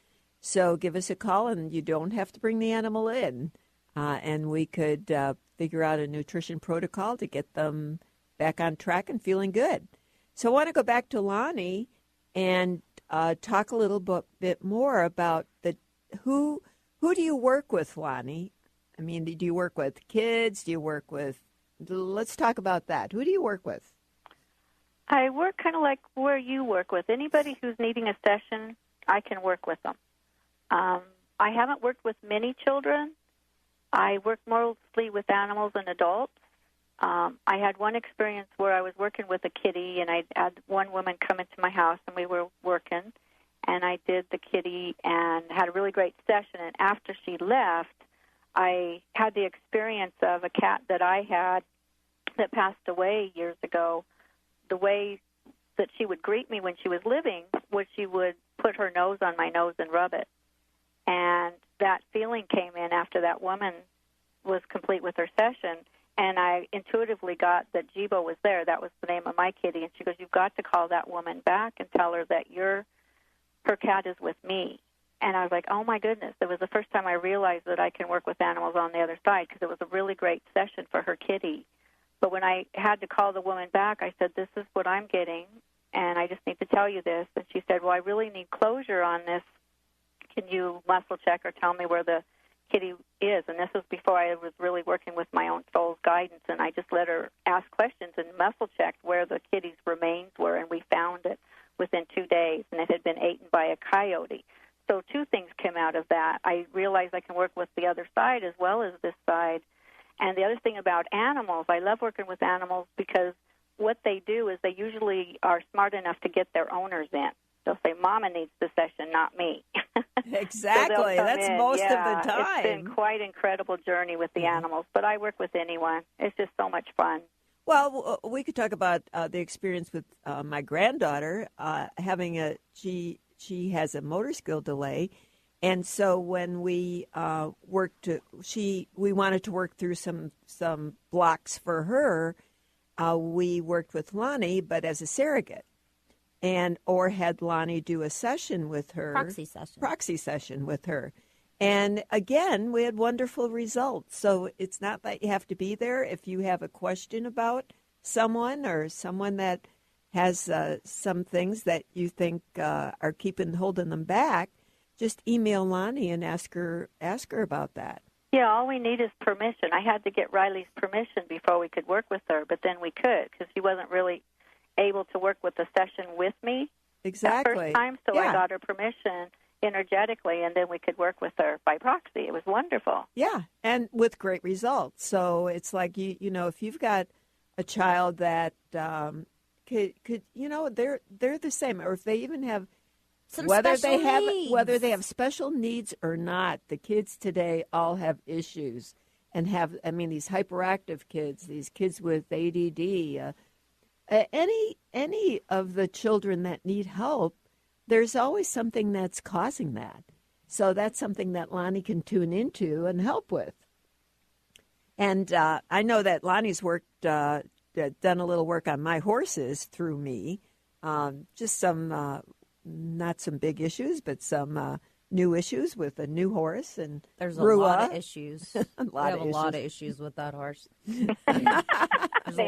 So give us a call, and you don't have to bring the animal in. And we could figure out a nutrition protocol to get them back on track and feeling good. So I want to go back to Lonnie and talk a little bit more about who do you work with, Lonnie? I mean, do you work with kids? Do you work with, let's talk about that. Who do you work with? I work kind of like where you work with. Anybody who's needing a session, I can work with them. I haven't worked with many children. I work mostly with animals and adults. I had one experience where I was working with a kitty, and I had one woman come into my house, and we were working, and I did the kitty and had a really great session. And after she left, I had the experience of a cat that I had that passed away years ago. The way that she would greet me when she was living was she would put her nose on my nose and rub it. And that feeling came in after that woman was complete with her session. And I intuitively got that Jibo was there. That was the name of my kitty. And she goes, you've got to call that woman back and tell her that her cat is with me. And I was like, oh, my goodness. It was the first time I realized that I can work with animals on the other side, because it was a really great session for her kitty. But when I had to call the woman back, I said, this is what I'm getting, and I just need to tell you this. And she said, well, I really need closure on this. Can you muscle check or tell me where the kitty is? And this was before I was really working with my own soul's guidance, and I just let her ask questions and muscle checked where the kitty's remains were, and we found it within 2 days, and it had been eaten by a coyote. So two things came out of that. I realized I can work with the other side as well as this side. And the other thing about animals, I love working with animals because what they do is they usually are smart enough to get their owners in. They'll say, Mama needs the session, not me. Exactly. So that's most of the time. It's been quite an incredible journey with the animals, but I work with anyone. It's just so much fun. Well, we could talk about the experience with my granddaughter having she has a motor skill delay, and so when we we wanted to work through some blocks for her. We worked with Lonnie, but as a surrogate, or had Lonnie do a session with her, proxy session with her. And again, we had wonderful results. So it's not that you have to be there. If you have a question about someone or someone that has some things that you think are holding them back, just email Lonnie and ask her about that. Yeah, all we need is permission. I had to get Riley's permission before we could work with her, but then we could because she wasn't really able to work with the session with me exactly the first time. So I got her permission energetically, and then we could work with her by proxy. It was wonderful. Yeah, and with great results. So it's like you know, if you've got a child that could they're the same, or if they even have whether they have special needs or not, the kids today all have issues and these hyperactive kids, these kids with ADD, any of the children that need help, there's always something that's causing that. So that's something that Lonnie can tune into and help with. And I know that Lonnie's done a little work on my horses through me, just some. Not some big issues, but some new issues with a new horse. And there's Rua. A lot of issues. We have a issues. lot of issues with that horse. There's a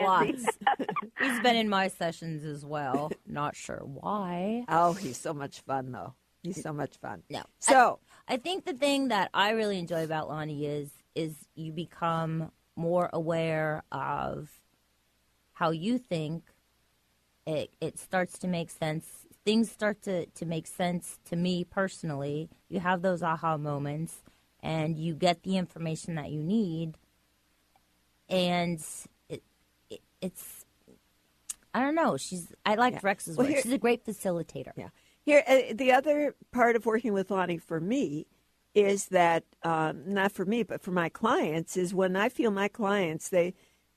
lot. He's been in my sessions as well. Not sure why. Oh, he's so much fun, though. He's so much fun. No. So I think the thing that I really enjoy about Lonnie is you become more aware of how you think. It starts to make sense. Things start to make sense to me personally. You have those aha moments, and you get the information that you need. And it's I don't know. I like Rex's work. She's a great facilitator. Yeah. Here, the other part of working with Lonnie for me is that not for me, but for my clients is when I feel my clients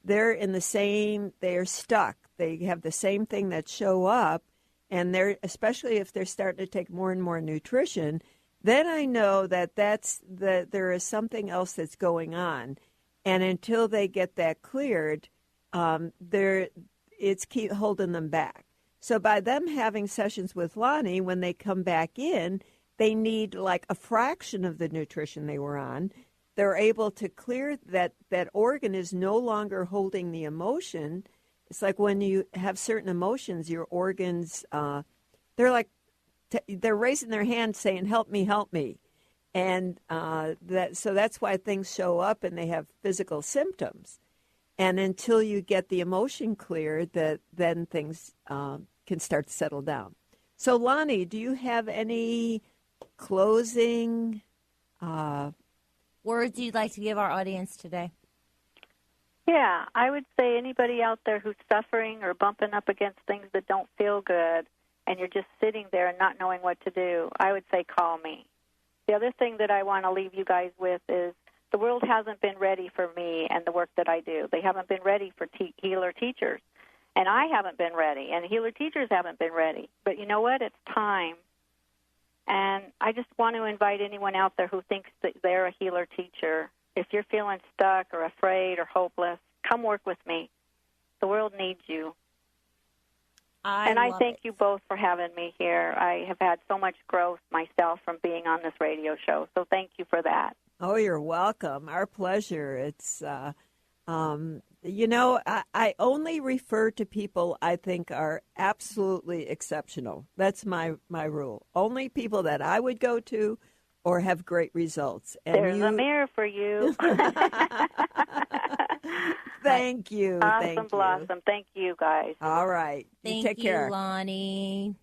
they're in the same. They're stuck. They have the same thing that show up. And especially if they're starting to take more and more nutrition, then I know that there is something else that's going on. And until they get that cleared, it's keep holding them back. So by them having sessions with Lonnie, when they come back in, they need like a fraction of the nutrition they were on. They're able to clear that organ is no longer holding the emotion. It's like when you have certain emotions, your organs, they're raising their hand saying, help me, help me. And so that's why things show up and they have physical symptoms. And until you get the emotion cleared, then things can start to settle down. So Lonnie, do you have any closing words you'd like to give our audience today? Yeah, I would say anybody out there who's suffering or bumping up against things that don't feel good and you're just sitting there and not knowing what to do, I would say call me. The other thing that I want to leave you guys with is the world hasn't been ready for me and the work that I do. They haven't been ready for healer teachers. And I haven't been ready, and healer teachers haven't been ready. But you know what? It's time. And I just want to invite anyone out there who thinks that they're a healer teacher. If you're feeling stuck or afraid or hopeless, come work with me. The world needs you. I thank you both for having me here. I have had so much growth myself from being on this radio show, so thank you for that. Oh, you're welcome. Our pleasure. It's, I only refer to people I think are absolutely exceptional. That's my rule. Only people that I would go to or have great results. And there's a mirror for you. Thank you. Awesome, Blossom. Thank you, guys. All right. Take care. Lonnie.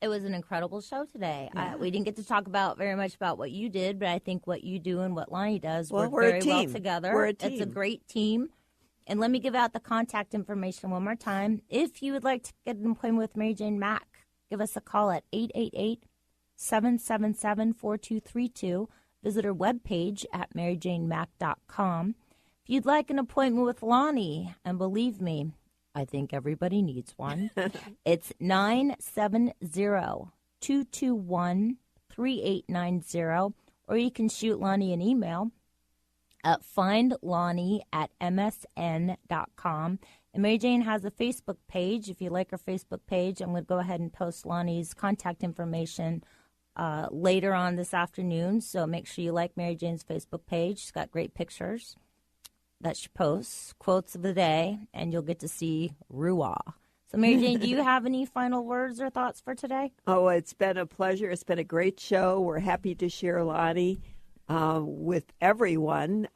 It was an incredible show today. Yeah. We didn't get to talk very much about what you did, but I think what you do and what Lonnie does work we're very well together. We're a team. It's a great team. And let me give out the contact information one more time. If you would like to get an appointment with Mary Jane Mack, give us a call at 888-777-4232. Visit her webpage at maryjanemack.com. If If you'd like an appointment with Lonnie, and believe me, I think everybody needs one, it's 970-221-3890, or you can shoot Lonnie an email at findlonnie@msn.com. And Mary Jane has a Facebook page. If you like her Facebook page, I'm going to go ahead and post Lonnie's contact information later on this afternoon. So make sure you like Mary Jane's Facebook page. She's got great pictures that she posts, quotes of the day, and you'll get to see Ruah. So Mary Jane, do you have any final words or thoughts for today? Oh, it's been a pleasure. It's been a great show. We're happy to share Lonnie with everyone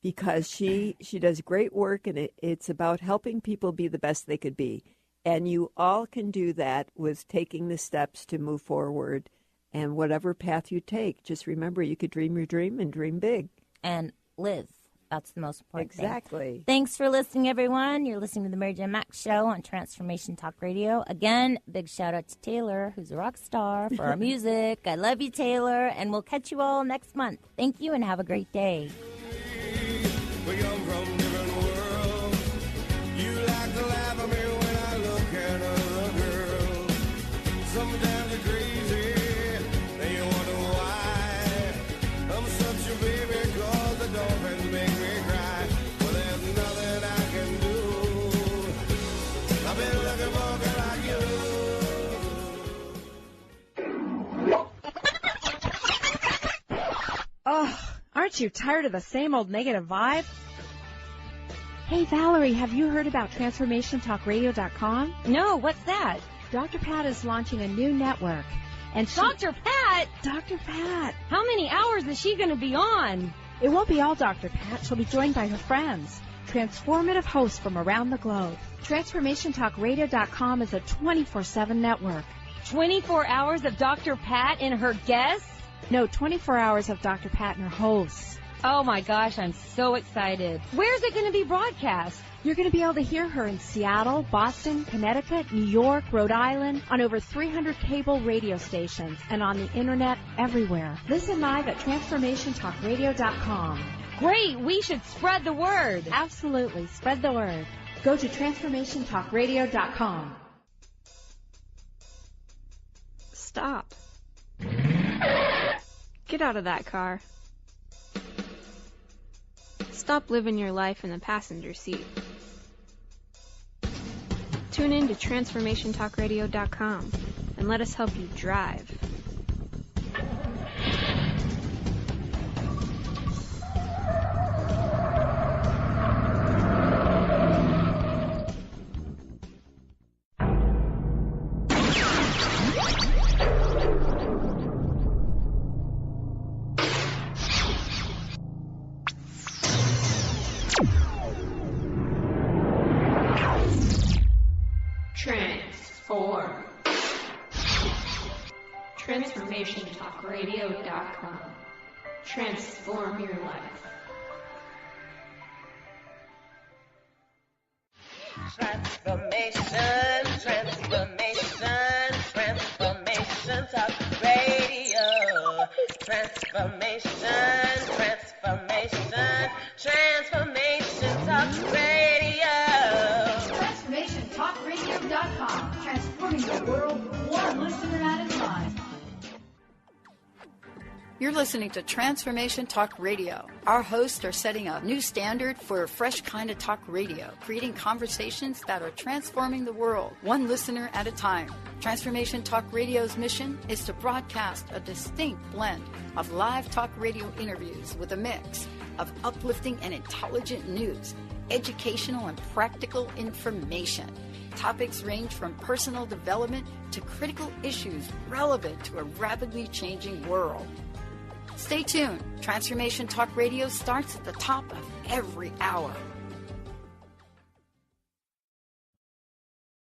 because she does great work, and it's about helping people be the best they could be. And you all can do that with taking the steps to move forward. And whatever path you take, just remember you could dream your dream and dream big. And live. That's the most important thing. Exactly. Thanks for listening, everyone. You're listening to the Mary Jane Mack Show on Transformation Talk Radio. Again, big shout out to Taylor, who's a rock star, for our music. I love you, Taylor, and we'll catch you all next month. Thank you, and have a great day. We come from different worlds. You like to laugh at me when I look at another girl. Sometimes you're crazy, then you wonder why. I'm such a baby, cause the dolphins make me cry. Well, there's nothing I can do. I've been looking for a girl like you. Oh, aren't you tired of the same old negative vibe? Hey, Valerie, have you heard about TransformationTalkRadio.com? No, what's that? Dr. Pat is launching a new network. And Dr. Pat? Dr. Pat. How many hours is she going to be on? It won't be all Dr. Pat. She'll be joined by her friends, transformative hosts from around the globe. TransformationTalkRadio.com is a 24/7 network. 24 hours of Dr. Pat and her guests? No, 24 hours of Dr. Pat and her hosts. Oh my gosh, I'm so excited. Where's it going to be broadcast? You're going to be able to hear her in Seattle, Boston, Connecticut, New York, Rhode Island, on over 300 cable radio stations, and on the internet everywhere. Listen live at TransformationTalkRadio.com. Great, we should spread the word. Absolutely, spread the word. Go to TransformationTalkRadio.com. Stop. Get out of that car. Stop living your life in the passenger seat. Tune in to TransformationTalkRadio.com and let us help you drive. Transform. TransformationTalkRadio.com. Transform your life. Transformation, transformation, transformation talk radio. Transformation, transformation, transformation talk radio. TransformationTalkRadio.com. Transforming the world one listener at a time. You're listening to Transformation Talk Radio. Our hosts are setting a new standard for a fresh kind of talk radio, creating conversations that are transforming the world, one listener at a time. Transformation Talk Radio's mission is to broadcast a distinct blend of live talk radio interviews with a mix of uplifting and intelligent news, educational and practical information. Topics range from personal development to critical issues relevant to a rapidly changing world. Stay tuned. Transformation Talk Radio starts at the top of every hour.